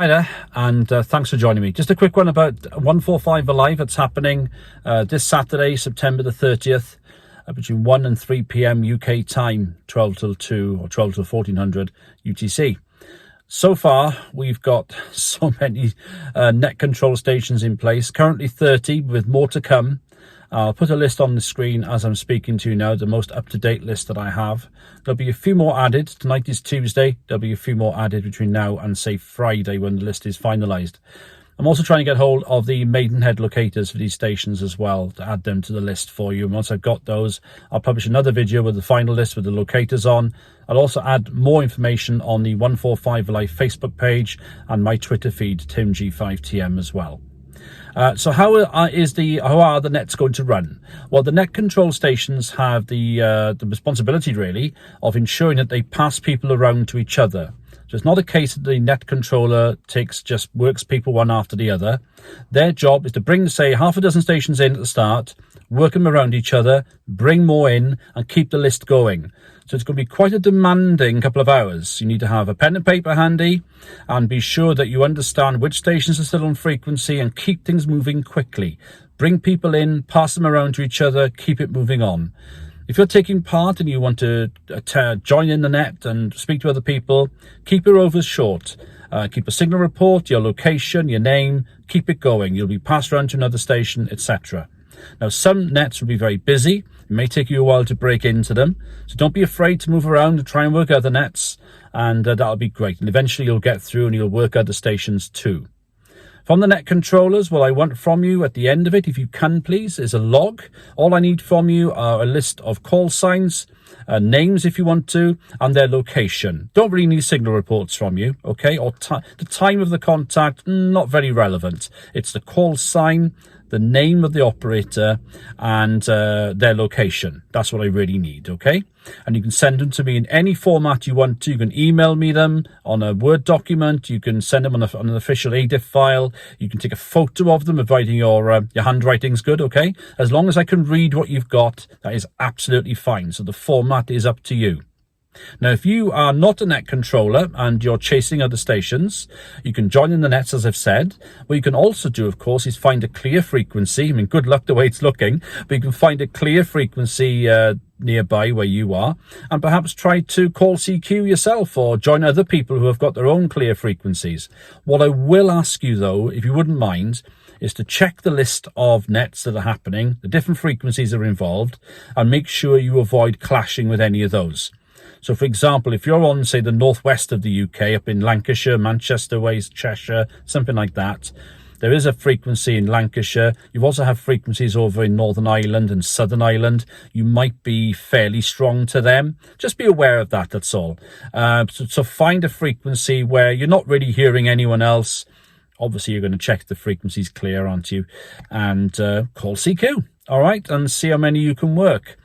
Hi there, and thanks for joining me. Just a quick one about 145 Alive. That's happening this Saturday, September the 30th, between 1 and 3 p.m. UK time, 12 till 2 or 12 till 1400 UTC. So far, we've got so many net control stations in place, currently 30 with more to come. I'll put a list on the screen as I'm speaking to you now, the most up-to-date list that I have. There'll be a few more added. Tonight is Tuesday. There'll be a few more added between now and, say, Friday when the list is finalised. I'm also trying to get hold of the Maidenhead locators for these stations as well, to add them to the list for you. And once I've got those, I'll publish another video with the final list with the locators on. I'll also add more information on the 145 Alive Facebook page and my Twitter feed, TimG5TM, as well. So how are the nets going to run? Well, the net control stations have the responsibility, really, of ensuring that they pass people around to each other. So it's not a case that the net controller works people one after the other. Their job is to bring, say, half a dozen stations in at the start, work them around each other, bring more in, and keep the list going. So it's going to be quite a demanding couple of hours. You need to have a pen and paper handy and be sure that you understand which stations are still on frequency and keep things moving quickly. Bring people in, pass them around to each other, keep it moving on. If you're taking part and you want to join in the net and speak to other people, keep your overs short. Keep a signal report, your location, your name, keep it going. You'll be passed around to another station, etc. Now, some nets will be very busy. It may take you a while to break into them. So don't be afraid to move around and try and work other nets. And that'll be great. And eventually you'll get through and you'll work other stations too. From the net controllers, what I want from you at the end of it, if you can please, is a log. All I need from you are a list of call signs, names if you want to, and their location. Don't really need signal reports from you, okay? Or the time of the contact, not very relevant. It's the call sign, the name of the operator, and their location. That's what I really need, okay? And you can send them to me in any format you want to. You can email me them on a Word document. You can send them on an official ADIF file. You can take a photo of them, providing your handwriting's good, okay? As long as I can read what you've got, that is absolutely fine. So the format is up to you. Now, if you are not a net controller and you're chasing other stations, you can join in the nets, as I've said. What you can also do, of course, is find a clear frequency. I mean, good luck the way it's looking, but you can find a clear frequency nearby where you are, and perhaps try to call CQ yourself or join other people who have got their own clear frequencies. What I will ask you, though, if you wouldn't mind, is to check the list of nets that are happening, the different frequencies that are involved, and make sure you avoid clashing with any of those. So, for example, if you're on, say, the northwest of the UK, up in Lancashire, Manchester ways, Cheshire, something like that, there is a frequency in Lancashire. You also have frequencies over in Northern Ireland and Southern Ireland. You might be fairly strong to them. Just be aware of that, that's all. So find a frequency where you're not really hearing anyone else. Obviously, you're going to check the frequencies clear, aren't you? And call CQ, all right, and see how many you can work.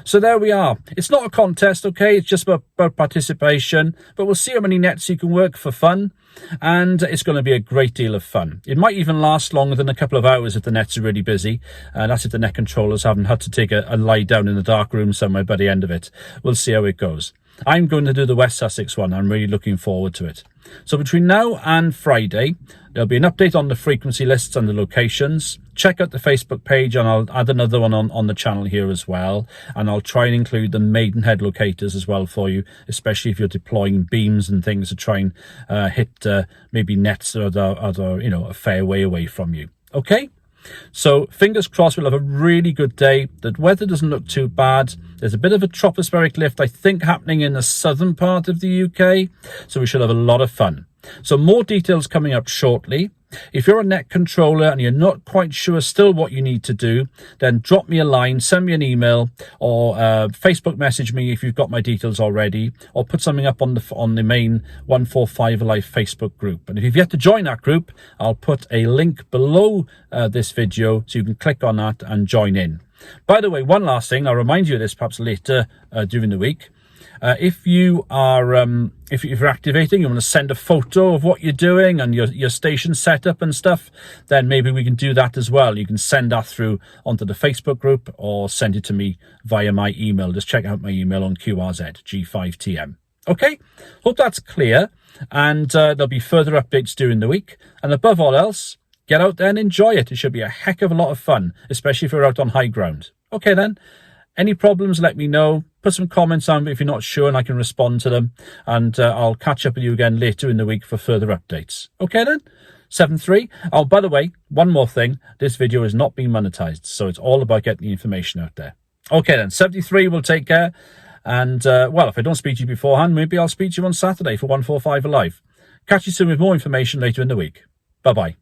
So there we are. It's not a contest, okay? It's just about participation. But we'll see how many nets you can work for fun. And it's going to be a great deal of fun. It might even last longer than a couple of hours if the nets are really busy. That's if the net controllers haven't had to take a lie down in a dark room somewhere by the end of it. We'll see how it goes. I'm going to do the West Sussex one. I'm really looking forward to it. So between now and Friday, there'll be an update on the frequency lists and the locations. Check out the Facebook page, and I'll add another one on the channel here as well. And I'll try and include the Maidenhead locators as well for you, especially if you're deploying beams and things to try and hit maybe nets that are a fair way away from you. Okay? So fingers crossed we'll have a really good day. The weather doesn't look too bad. There's a bit of a tropospheric lift, I think, happening in the southern part of the UK. So we should have a lot of fun. So more details coming up shortly. If you're a net controller and you're not quite sure still what you need to do, then drop me a line, send me an email, or Facebook message me if you've got my details already, or put something up on the main 145 Alive Facebook group. And if you've yet to join that group, I'll put a link below this video so you can click on that and join in. By the way, one last thing, I'll remind you of this perhaps later during the week. If you're activating, you want to send a photo of what you're doing and your station setup and stuff, then maybe we can do that as well. You can send that through onto the Facebook group or send it to me via my email. Just check out my email on QRZ, G5TM. Okay, hope that's clear, and there'll be further updates during the week. And above all else, get out there and enjoy it. It should be a heck of a lot of fun, especially if you're out on high ground. Okay then, any problems, let me know. Put some comments on if you're not sure and I can respond to them. And I'll catch up with you again later in the week for further updates. Okay then, 7-3. Oh, by the way, one more thing. This video is not being monetized, so it's all about getting the information out there. Okay then, 73 will take care. And, well, if I don't speak to you beforehand, maybe I'll speak to you on Saturday for 145 Alive. Catch you soon with more information later in the week. Bye-bye.